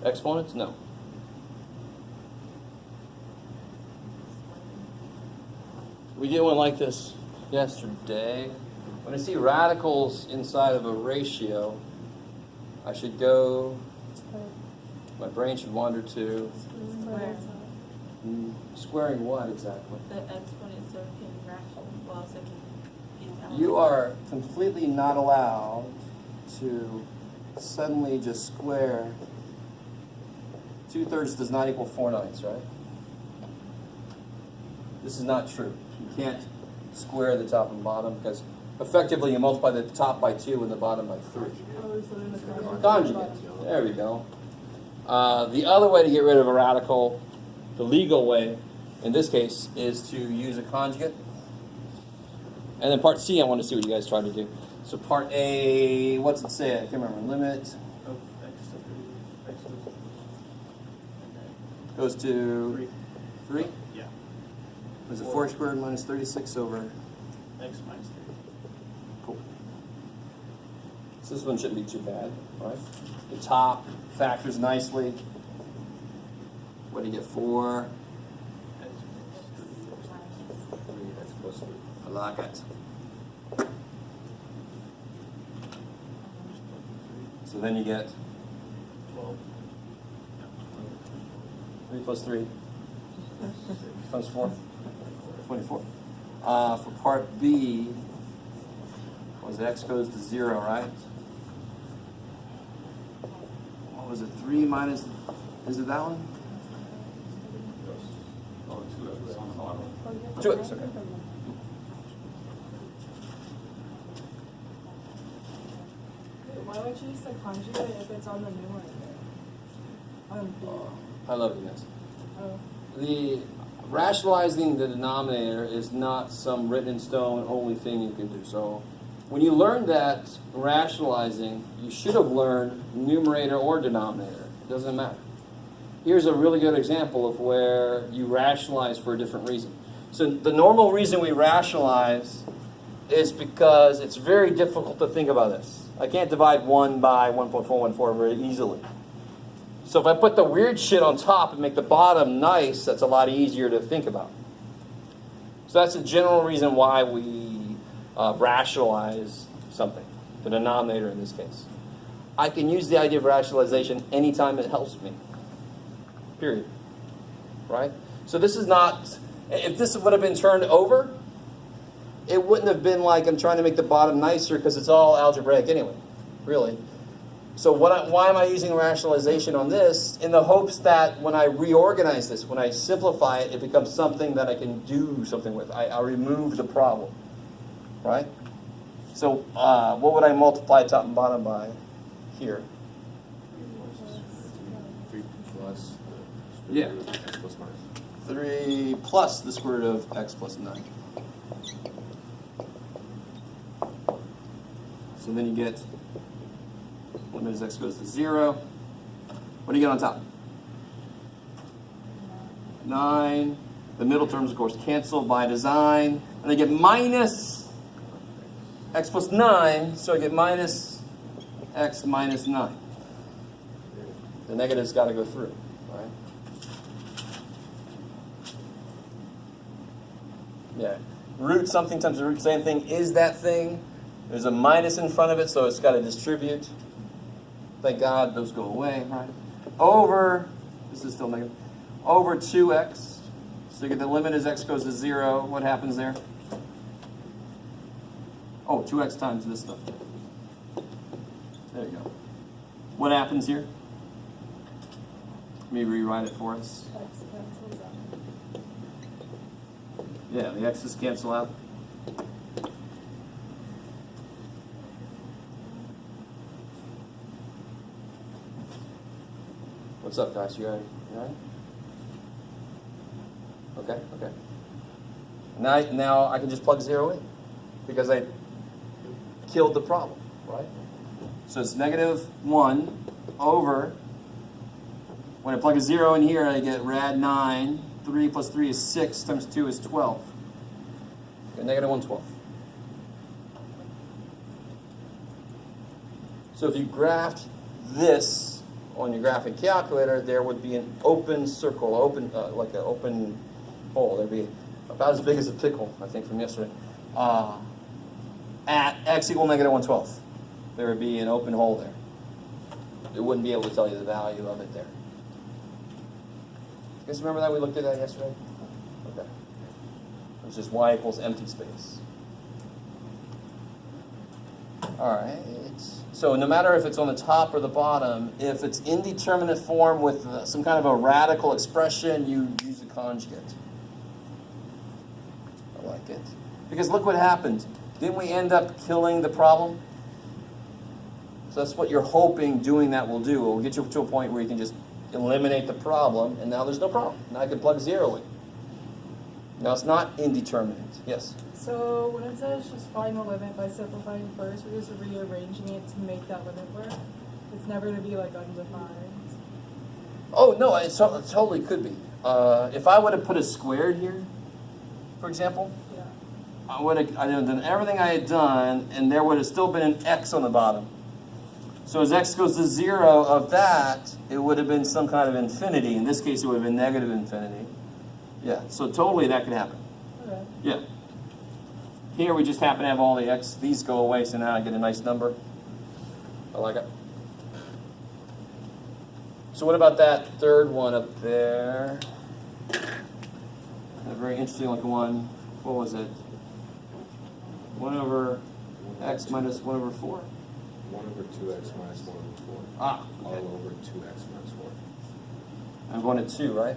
Exponents? No. We did one like this yesterday. When I see radicals inside of a ratio, I should go, my brain should wander to squaring what exactly? The exponent so it can rational, well, so it can get down. You are completely not allowed to suddenly just square 2/3 does not equal 4/9, right? This is not true. You can't square the top and bottom because effectively you multiply the top by 2 and the bottom by 3. Conjugate. There we go. The other way to get rid of a radical, the legal way, in this case, is to use a conjugate. And then part C, I want to see what you guys try to do. So part A, what's it say? I can't remember. Limit goes to 3? Yeah. Is it 4 squared minus 36 over? X minus 3. Cool. So this one shouldn't be too bad, right? The top factors nicely. What do you get? 4? X plus 3. I like it. So then you get 12. 3 plus 3 times 4, 24. For part B, what was it? X goes to 0, right? What was it? 3 minus, is it that one? Oh, 2x on the bottom. 2x, okay. Why would you use the conjugate if it's on the numerator? On B. I love you guys. Oh. The rationalizing the denominator is not some written in stone only thing you can do. So when you learn that rationalizing, you should have learned numerator or denominator. It doesn't matter. Here's a really good example of where you rationalize for a different reason. So the normal reason we rationalize is because it's very difficult to think about this. I can't divide 1 by 1.414 very easily. So if I put the weird shit on top and make the bottom nice, that's a lot easier to think about. So that's the general reason why we rationalize something, the denominator in this case. I can use the idea of rationalization anytime it helps me. Period. Right? So this is not, if this would have been turned over, it wouldn't have been like I'm trying to make the bottom nicer because it's all algebraic anyway, really. So why am I using rationalization on this? In the hopes that when I reorganize this, when I simplify it, it becomes something that I can do something with. I remove the problem, right? So what would I multiply top and bottom by here? 3 plus the Yeah. square root of x plus 9. 3 plus the square root of x plus 9. So then you get limit as x goes to 0. What do you get on top? 9. The middle terms, of course, cancel by design. And I get minus x plus 9, so I get minus x minus 9. The negative's got to go through, right? Yeah. Root something times the root same thing is that thing. There's a minus in front of it, so it's got to distribute. Thank God those go away, right? Over, this is still negative, over 2x. So you get the limit as x goes to 0. What happens there? Oh, 2x times this stuff. There you go. What happens here? Let me rewrite it for us. X cancels out. Yeah, the x's cancel out. What's up, guys? You all right? Okay, okay. Now I can just plug 0 in because I killed the problem, right? So it's negative 1 over, when I plug a 0 in here, I get rad 9. 3 plus 3 is 6 times 2 is 12. Okay, negative 112. So if you graphed this on your graphic calculator, there would be an open circle, like an open hole. There'd be about as big as a pickle, I think, from yesterday. At x equal negative 1/12, there would be an open hole there. It wouldn't be able to tell you the value of it there. You guys remember that? We looked at that yesterday? Okay. It's just y equals empty space. All right. So no matter if it's on the top or the bottom, if it's indeterminate form with some kind of a radical expression, you use a conjugate. I like it. Because look what happened. Didn't we end up killing the problem? So that's what you're hoping doing that will do. It will get you to a point where you can just eliminate the problem, and now there's no problem. Now I can plug 0 in. Now it's not indeterminate. Yes? So when it says just find the limit by simplifying first, we're just rearranging it to make that limit work. It's never going to be like undefined. Oh, no, it totally could be. If I would have put a squared here, for example, Yeah. I would have done everything I had done, and there would have still been an x on the bottom. So as x goes to 0 of that, it would have been some kind of infinity. In this case, it would have been negative infinity. Yeah, so totally that could happen. Okay. Yeah. Here we just happen to have all the x. These go away, so now I get a nice number. I like it. So what about that third one up there? A very interesting looking one. What was it? 1 over x minus 1 over 4? 1 over 2x minus 1 over 4. Ah, All okay. over 2x minus 4. I'm going to 2, right?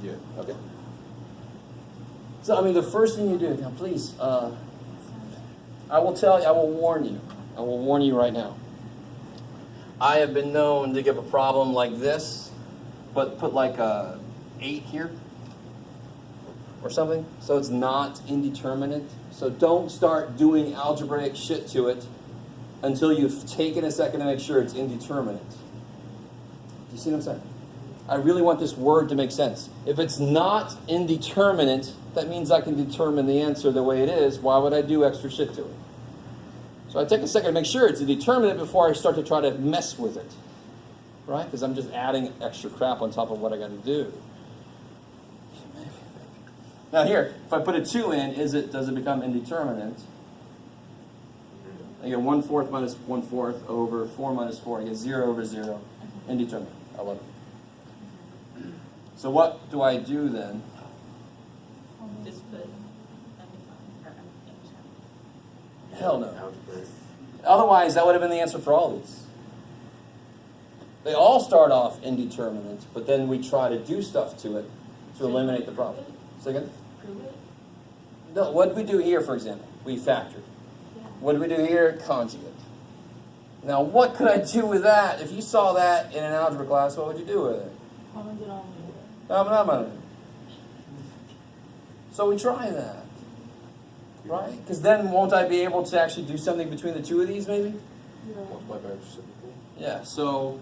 Yeah. Okay. So, I mean, the first thing you do, now please, I will warn you. I will warn you right now. I have been known to give a problem like this, but put like a 8 here or something, so it's not indeterminate. So don't start doing algebraic shit to it until you've taken a second to make sure it's indeterminate. Do you see what I'm saying? I really want this word to make sense. If it's not indeterminate, that means I can determine the answer the way it is. Why would I do extra shit to it? So I take a second to make sure it's indeterminate before I start to try to mess with it. Right? Because I'm just adding extra crap on top of what I got to do. Now here, if I put a 2 in, does it become indeterminate? I get 1/4 minus 1/4 over 4 minus 4. I get 0 over 0. Indeterminate. I love it. So what do I do then? Just put undefined or undetermined. Hell no. Algebraic. Otherwise, that would have been the answer for all these. They all start off indeterminate, but then we try to do stuff to it to eliminate the problem. Say again? Prove it? No, what did we do here, for example? We factored. Yeah. What did we do here? Conjugate. Now, what could I do with that? If you saw that in an algebra class, what would you do with it? So we try that, right? Because then won't I be able to actually do something between the two of these, maybe? Multiply by reciprocal. Yeah, so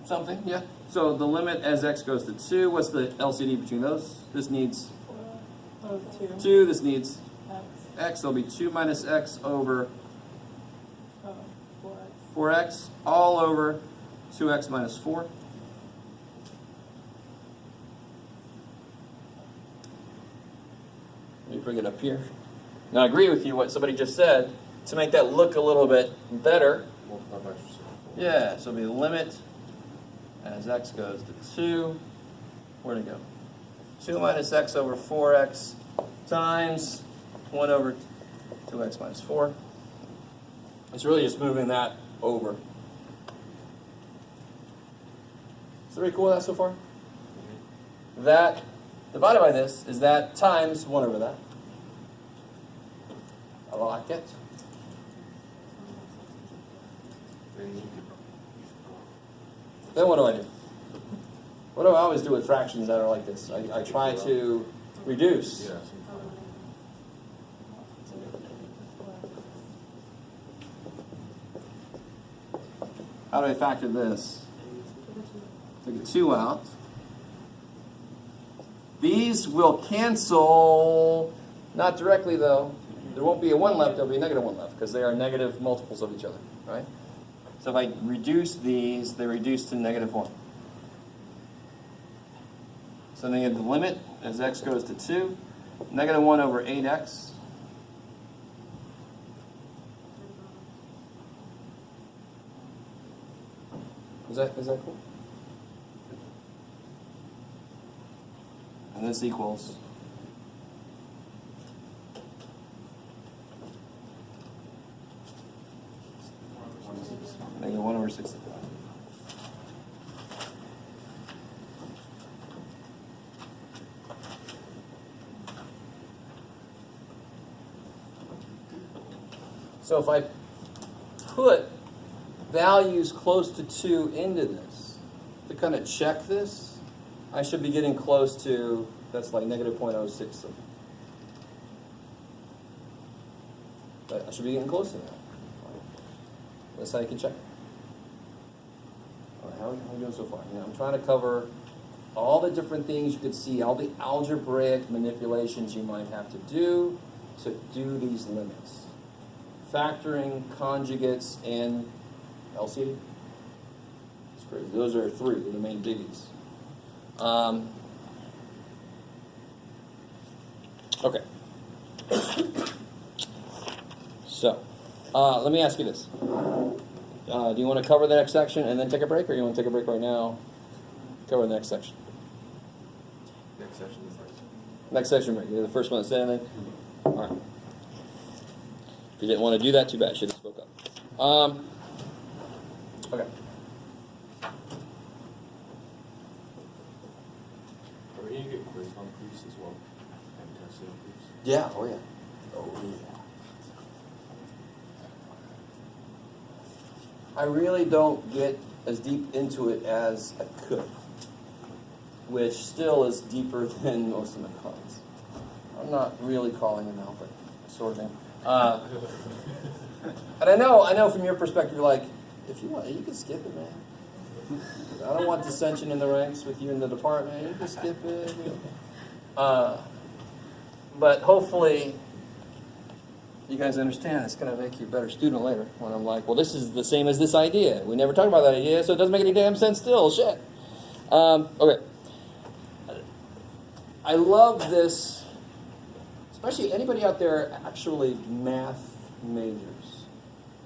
something, yeah. So the limit as x goes to 2, what's the LCD between those? This needs 2, this needs x. There'll be 2 minus x over 4x, all over 2x minus 4. Let me bring it up here. Now I agree with you what somebody just said. To make that look a little bit better, Multiply by reciprocal. yeah, so it'll be the limit as x goes to 2. Where'd it go? 2 minus x over 4x times 1 over 2x minus 4. It's really just moving that over. Is that pretty cool with that so far? That divided by this is that times 1 over that. I like it. Then what do I do? What do I always do with fractions that are like this? I try to reduce. Yeah. How do I factor this? Take a 2 out. These will cancel, not directly though. There won't be a 1 left, there'll be a negative 1 left, because they are negative multiples of each other, right? So if I reduce these, they reduce to -1. So then you have the limit as x goes to 2, -1 over 8x. Is that cool? And this equals -1 over 65. So if I put values close to 2 into this, to kind of check this, I should be getting close to, that's like -0.06. But I should be getting close to that. That's how you can check it. All right, how are we doing so far? I'm trying to cover all the different things you could see, all the algebraic manipulations you might have to do these limits. Factoring, conjugates, and LCD. That's crazy. Those are 3 of the main biggies. Okay. So, let me ask you this. Do you want to cover the next section and then take a break, or you want to take a break right now? Cover the next section. Next session is like. Next section break. You're the first one to say anything? All right. If you didn't want to do that, too bad. Should have spoke up. Okay. Are we gonna get quiz on proofs as well? And tested on proofs? Yeah. Oh, yeah. Oh, yeah. I really don't get as deep into it as I could, which still is deeper than most of my clients. I'm not really calling them out, but sort of am. And I know from your perspective, you're like, if you want, you can skip it, man. I don't want dissension in the ranks with you in the department. You can skip it. But hopefully, you guys understand it's going to make you a better student later. When I'm like, well, this is the same as this idea. We never talked about that idea, so it doesn't make any damn sense still. Shit. Okay. I love this, especially anybody out there actually math majors.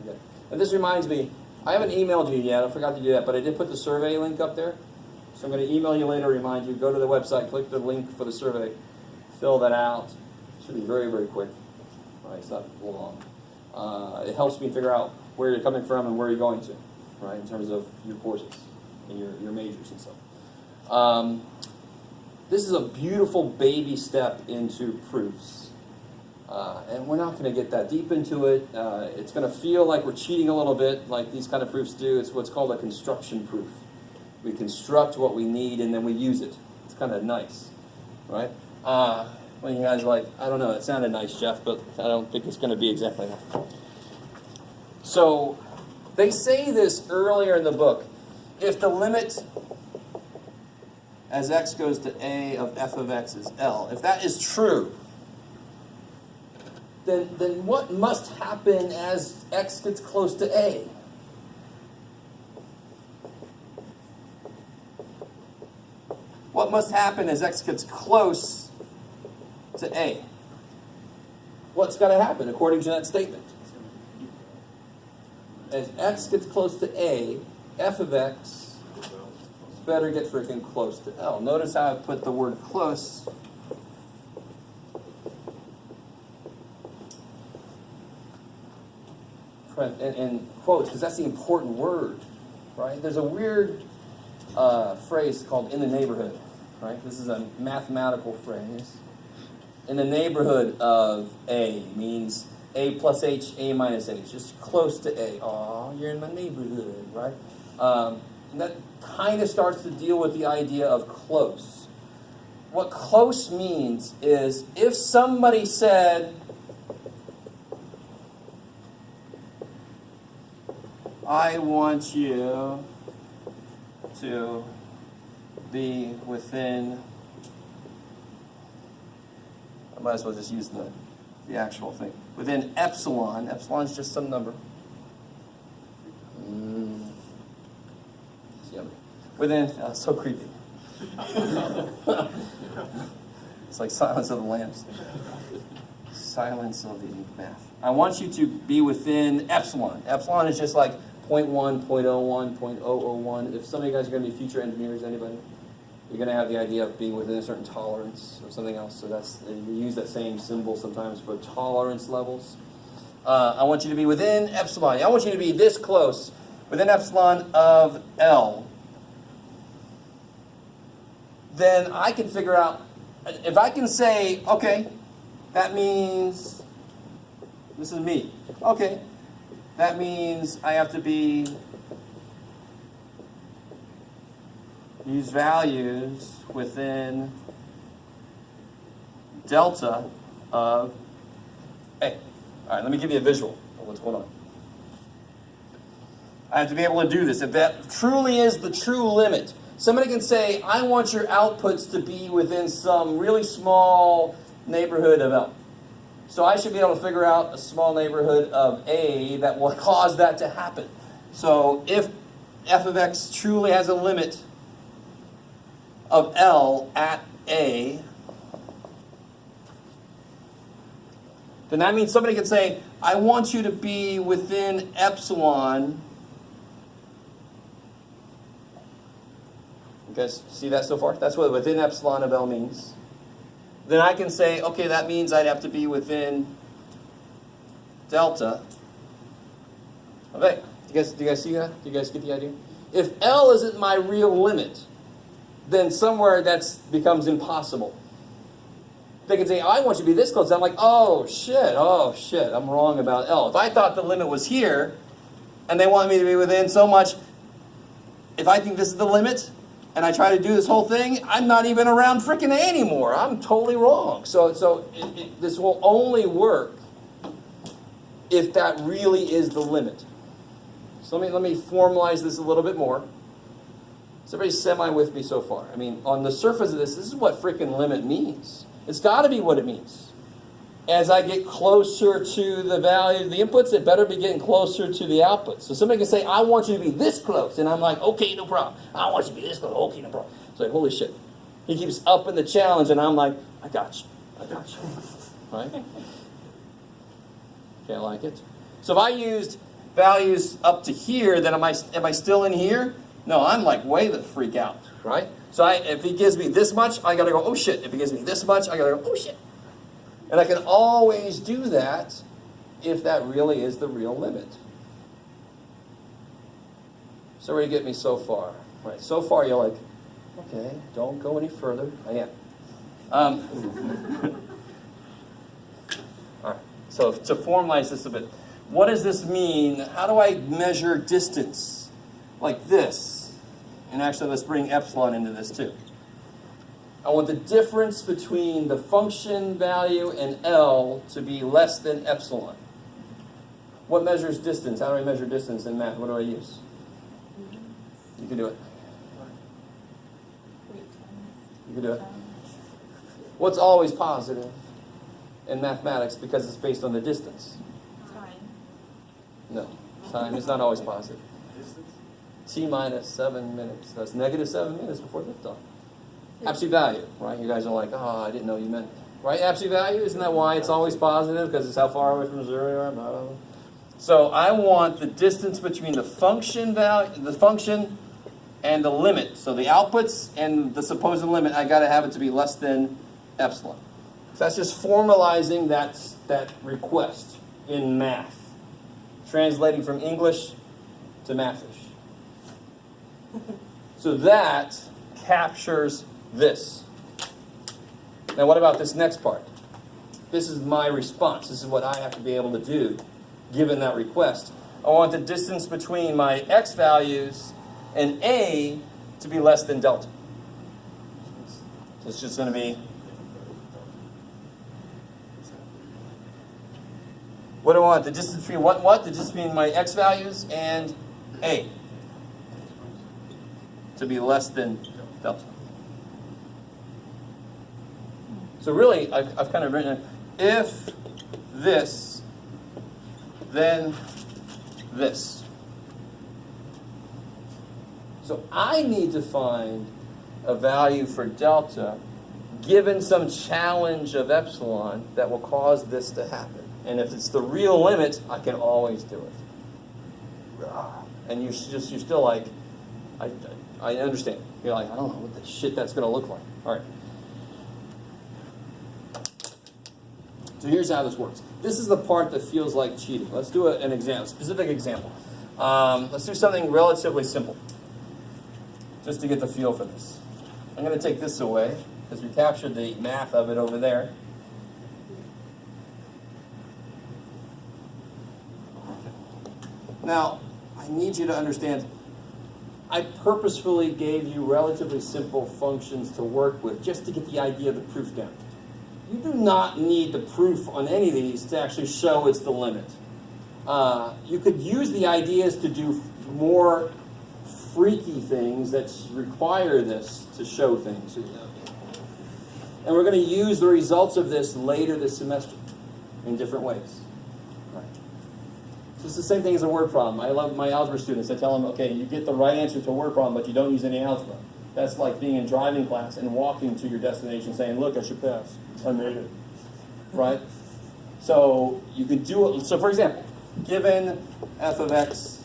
Okay. And this reminds me, I haven't emailed you yet. I forgot to do that, but I did put the survey link up there. So I'm going to email you later, remind you. Go to the website, click the link for the survey, fill that out. It should be very, very quick. Right, it's not long. It helps me figure out where you're coming from and where you're going to, right, in terms of your courses and your majors and stuff. This is a beautiful baby step into proofs. And we're not going to get that deep into it. It's going to feel like we're cheating a little bit, like these kind of proofs do. It's what's called a construction proof. We construct what we need and then we use it. It's kind of nice, right? When you guys are like, I don't know, it sounded nice, Jeff, but I don't think it's going to be exactly that. So they say this earlier in the book. If the limit as x goes to a of f of x is L, if that is true, then what must happen as x gets close to a? What must happen as x gets close to a? What's got to happen according to that statement? As x gets close to a, f of x better get freaking close to L. Notice how I've put the word close. In quotes, because that's the important word, right? There's a weird phrase called "in the neighborhood," right? This is a mathematical phrase. In the neighborhood of A means A plus H, A minus H, just close to A. Aw, you're in my neighborhood, right? And that kind of starts to deal with the idea of close. What close means is if somebody said, I want you to be within, I might as well just use the actual thing, within epsilon. Epsilon is just some number. yummy. Within, so creepy. It's like Silence of the Lambs. Silence of the math. I want you to be within epsilon. Epsilon is just like 0.1, 0.01, 0.001. If some of you guys are going to be future engineers, anybody? You're going to have the idea of being within a certain tolerance or something else. So you use that same symbol sometimes for tolerance levels. I want you to be within epsilon. I want you to be this close, within epsilon of L. Then I can figure out, if I can say, okay, that means, this is me. Okay, that means I have to be these values within delta of A. All right, let me give you a visual of what's going on. I have to be able to do this. If that truly is the true limit, somebody can say, I want your outputs to be within some really small neighborhood of L. So I should be able to figure out a small neighborhood of A that will cause that to happen. So if f of x truly has a limit of L at A, then that means somebody can say, I want you to be within epsilon. You guys see that so far? That's what within epsilon of L means. Then I can say, okay, that means I'd have to be within delta of A. Do you guys see that? Do you guys get the idea? If L isn't my real limit, then somewhere that becomes impossible. They can say, I want you to be this close. I'm like, oh shit, I'm wrong about L. If I thought the limit was here, and they want me to be within so much, if I think this is the limit, and I try to do this whole thing, I'm not even around frickin' A anymore. I'm totally wrong. So this will only work if that really is the limit. So let me formalize this a little bit more. Is everybody semi with me so far? I mean, on the surface of this is what frickin' limit means. It's got to be what it means. As I get closer to the value of the inputs, it better be getting closer to the outputs. So somebody can say, I want you to be this close. And I'm like, okay, no problem. I want you to be this close. Okay, no problem. It's like, holy shit. He keeps upping the challenge, and I'm like, I got you. Right? Can't like it. So if I used values up to here, then am I still in here? No, I'm like way the freak out, right? So if he gives me this much, I got to go, oh shit. If he gives me this much, I got to go, oh shit. And I can always do that if that really is the real limit. So where do you get me so far? Right, so far you're like, okay, don't go any further. I am. All right, so to formalize this a bit, what does this mean? How do I measure distance? Like this. And actually, let's bring epsilon into this too. I want the difference between the function value and L to be less than epsilon. What measures distance? How do I measure distance in math? What do I use? You can do it. You can do it. What's always positive in mathematics because it's based on the distance? Time. No, time is not always positive. T minus 7 minutes. That's negative 7 minutes before liftoff. Absolute value, right? You guys are like, oh, I didn't know you meant, right? Absolute value, isn't that why it's always positive? Because it's how far away from zero you are? Blah, blah, blah. So I want the distance between the function value, the function and the limit. So the outputs and the supposed limit, I got to have it to be less than epsilon. So that's just formalizing that request in math, translating from English to Mathish. So that captures this. Now what about this next part? This is my response. This is what I have to be able to do given that request. I want the distance between my x values and A to be less than delta. So it's just going to be, what do I want? The distance between what? The distance between my x values and A to be less than delta. So really, I've kind of written, if this, then this. So I need to find a value for delta given some challenge of epsilon that will cause this to happen. And if it's the real limit, I can always do it. And you're still like, I understand. You're like, I don't know what the shit that's going to look like. All right. So here's how this works. This is the part that feels like cheating. Let's do an example, specific example. Let's do something relatively simple, just to get the feel for this. I'm going to take this away, because we captured the math of it over there. Now, I need you to understand, I purposefully gave you relatively simple functions to work with just to get the idea of the proof down. You do not need the proof on any of these to actually show it's the limit. You could use the ideas to do more freaky things that require this to show things. And we're going to use the results of this later this semester in different ways. Right. So it's the same thing as a word problem. I love my algebra students. I tell them, okay, you get the right answer to a word problem, but you don't use any algebra. That's like being in driving class and walking to your destination saying, look, I should pass. I made it. Right? So you could do it. So for example, given f of x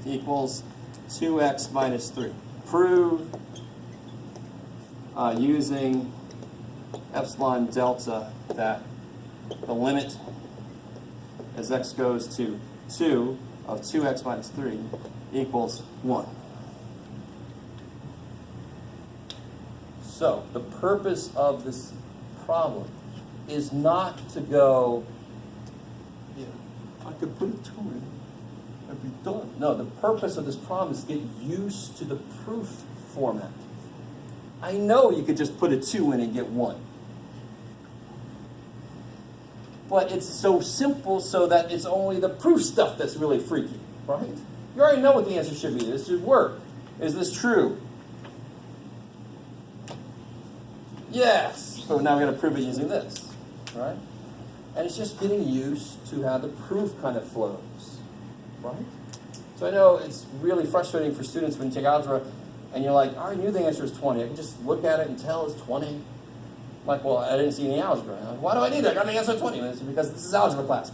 equals 2x minus 3. Prove using epsilon delta that the limit as x goes to 2 of 2x minus 3 equals 1. So the purpose of this problem is not to go, yeah, I could put a 2 in, I'd be done. No, the purpose of this problem is to get used to the proof format. I know you could just put a 2 in and get 1. But it's so simple so that it's only the proof stuff that's really freaky, right? You already know what the answer should be. This should work. Is this true? Yes. So now we're going to prove it using this, right? And it's just getting used to how the proof kind of flows, right? So I know it's really frustrating for students when you take algebra and you're like, I already knew the answer is 20. I can just look at it and tell it's 20. Like, well, I didn't see any algebra. Like, why do I need it? I got the answer 20. It's because this is algebra class.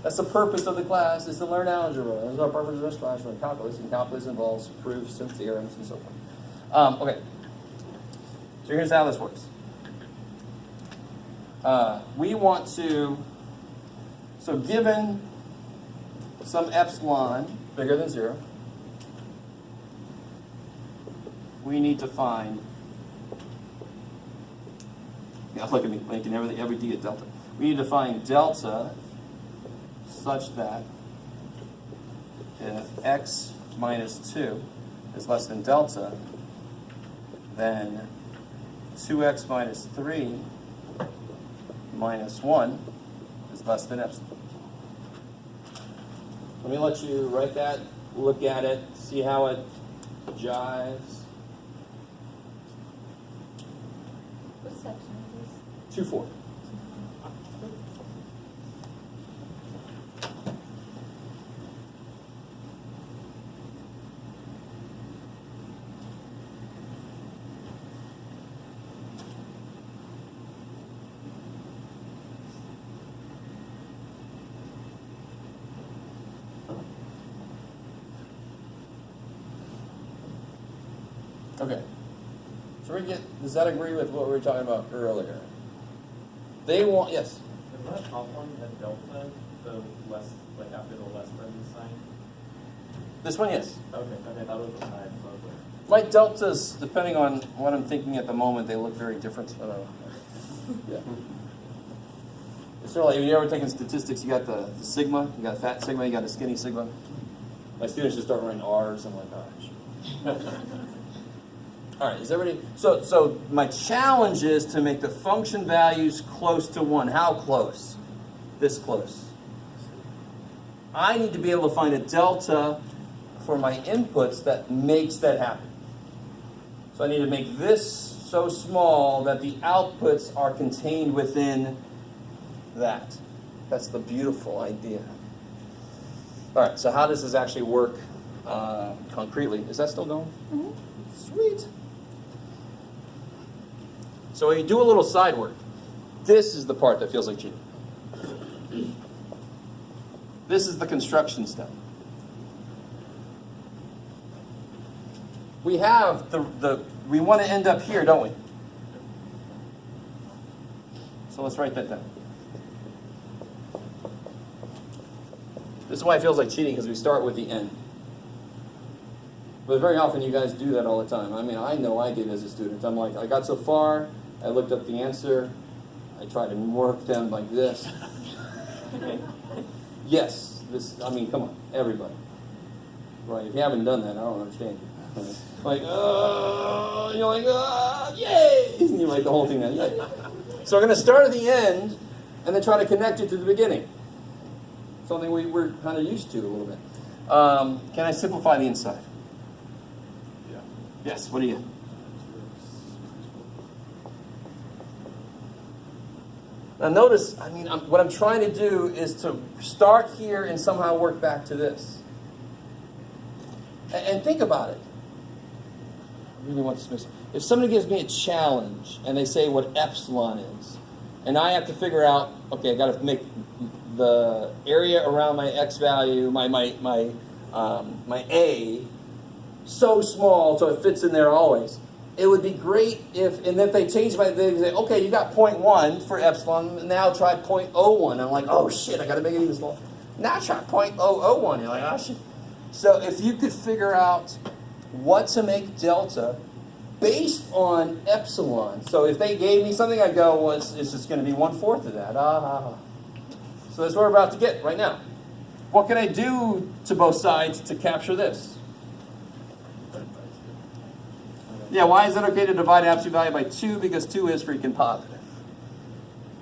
That's the purpose of the class, is to learn algebra. That's our purpose of this class, learn calculus, and calculus involves proofs and theorems and so forth. Okay. So here's how this works. We want to, so given some epsilon bigger than 0, we need to find, yeah, look at me, making every d a delta. We need to find delta such that if x minus 2 is less than delta, then 2x minus 3 minus 1 is less than epsilon. Let me let you write that, look at it, see how it jives. What section is this? 2-4. Okay. So we get, does that agree with what we were talking about earlier? They want, yes? Is that top one at delta, the less, like after the less than sign? This one, yes. Okay, I thought it was a side, so I was like, My deltas, depending on what I'm thinking at the moment, they look very different. I don't know. Yeah. It's sort of like, have you ever taken statistics? You got the sigma, you got fat sigma, you got a skinny sigma. My students just start writing R's. I'm like, oh, shit. All right, is everybody? So my challenge is to make the function values close to 1. How close? This close. I need to be able to find a delta for my inputs that makes that happen. So I need to make this so small that the outputs are contained within that. That's the beautiful idea. All right, so how does this actually work concretely. Is that still going? Mhm. Sweet. So when you do a little side work, this is the part that feels like cheating. This is the construction step. We have we want to end up here, don't we? So let's write that down. This is why it feels like cheating, because we start with the end. But very often you guys do that all the time. I mean, I know I did as a student. I'm like, I got so far, I looked up the answer, I tried to work them like this. Yes, I mean, come on, everybody. Right, if you haven't done that, I don't understand you. Like, you're like, yay! And you like the whole thing then. So we're going to start at the end, and then try to connect it to the beginning. Something we're kind of used to a little bit. Can I simplify the inside? Yeah. Yes, what do you? Now notice, I mean, what I'm trying to do is to start here and somehow work back to this. And think about it. I really want this mix. If somebody gives me a challenge and they say what epsilon is, and I have to figure out, okay, I got to make the area around my x value, my a, so small so it fits in there always. It would be great if they change they say, okay, you got 0.1 for epsilon, now try 0.01. I'm like, oh shit, I got to make it even smaller. Now try 0.001. You're like, oh shit. So if you could figure out what to make delta based on epsilon. So if they gave me something, I'd go, well, it's just going to be 1/4 of that. So that's what we're about to get right now. What can I do to both sides to capture this? Yeah, why is it okay to divide absolute value by 2? Because 2 is freaking positive.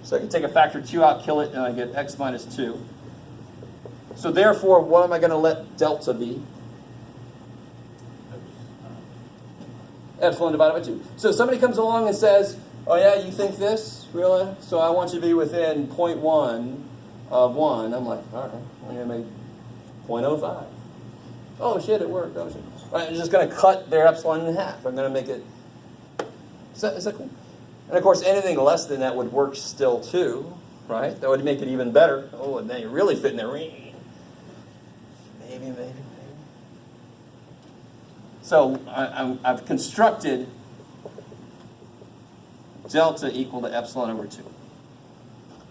So I can take a factor 2 out, kill it, and I get x minus 2. So therefore, what am I going to let delta be? Epsilon divided by 2. So somebody comes along and says, oh yeah, you think this? Really? So I want you to be within 0.1 of 1. I'm like, all right, I'm going to make 0.05. Oh shit, it worked. Oh shit. Right, I'm just going to cut their epsilon in half. I'm going to make it... Is that cool? And of course, anything less than that would work still too, right? That would make it even better. Oh, and then you're really fitting there. Maybe. So I've constructed delta equal to epsilon over 2.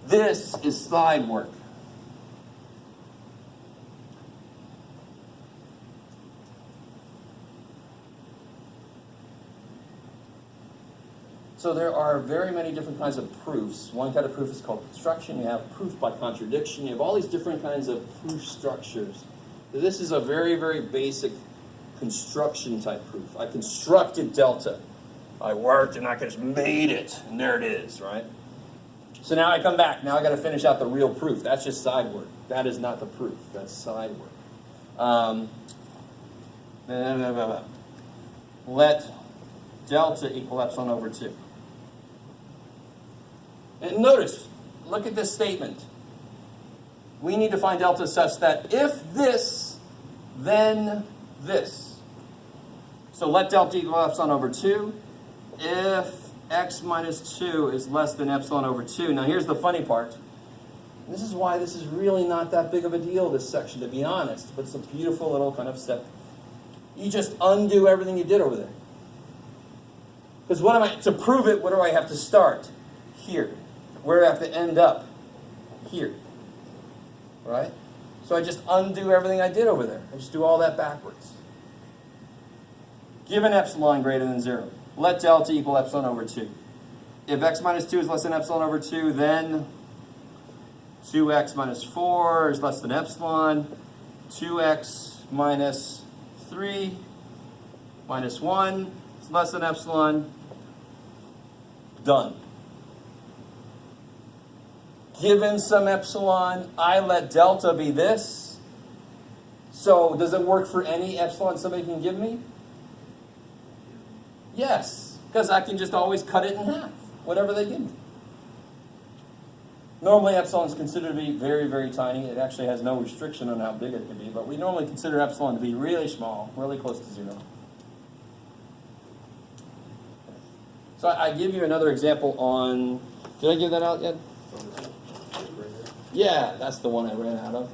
This is side work. So there are very many different kinds of proofs. One kind of proof is called construction. You have proof by contradiction. You have all these different kinds of proof structures. This is a very, very basic construction type proof. I constructed delta. I worked and I just made it. And there it is, right? So now I come back. Now I got to finish out the real proof. That's just side work. That is not the proof. That's side work. Let delta equal epsilon over 2. And notice, look at this statement. We need to find delta such that if this, then this. So let delta equal epsilon over 2 if x minus 2 is less than epsilon over 2. Now here's the funny part. This is why this is really not that big of a deal, this section, to be honest. But it's a beautiful little kind of step. You just undo everything you did over there. Because to prove it, what do I have to start? Here. Where do I have to end up? Here. Right? So I just undo everything I did over there. I just do all that backwards. Given epsilon greater than 0, let delta equal epsilon over 2. If x minus 2 is less than epsilon over 2, then 2x minus 4 is less than epsilon. 2x minus 3 minus 1 is less than epsilon. Done. Given some epsilon, I let delta be this. So does it work for any epsilon somebody can give me? Yes, because I can just always cut it in half, whatever they give me. Normally, epsilon is considered to be very, very tiny. It actually has no restriction on how big it can be, but we normally consider epsilon to be really small, really close to 0. So I give you another example on, did I give that out yet? Yeah, that's the one I ran out of.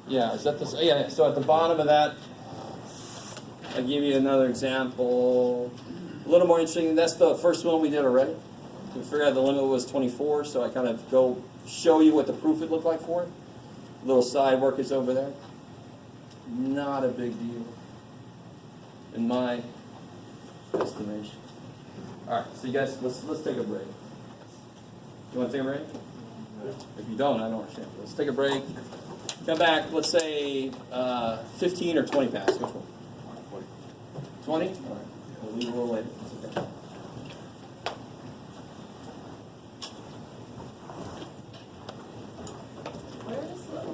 Yeah, is that this? Yeah, so at the bottom of that, I give you another example. A little more interesting. That's the first one we did already. We figured out the limit was 24, so I kind of go show you what the proof would look like for it. Little side work is over there. Not a big deal, in my estimation. All right, so you guys, let's take a break. You want to take a break? If you don't, I don't understand. Let's take a break. Come back. Let's say 15 or 20 past. Which one? 20. All right. We'll leave a little later. That's okay.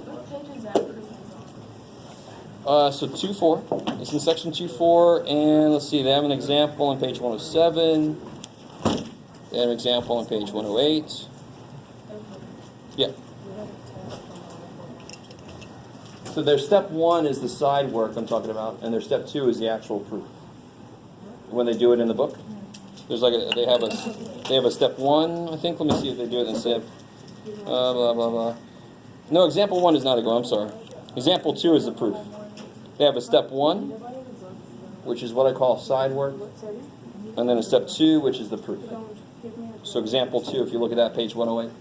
What page is that? So 2.4. It's in section 2.4, and let's see. They have an example on page 107. They have an example on page 108. Yeah. So their step 1 is the side work I'm talking about, and their step 2 is the actual proof. When they do it in the book, there's like they have a step 1. I think. Let me see if they do it in step. Blah blah blah. No, example 1 is not a go. I'm sorry. Example 2 is the proof. They have a step 1, which is what I call side work, and then a step 2, which is the proof. So example 2, if you look at that, page 108.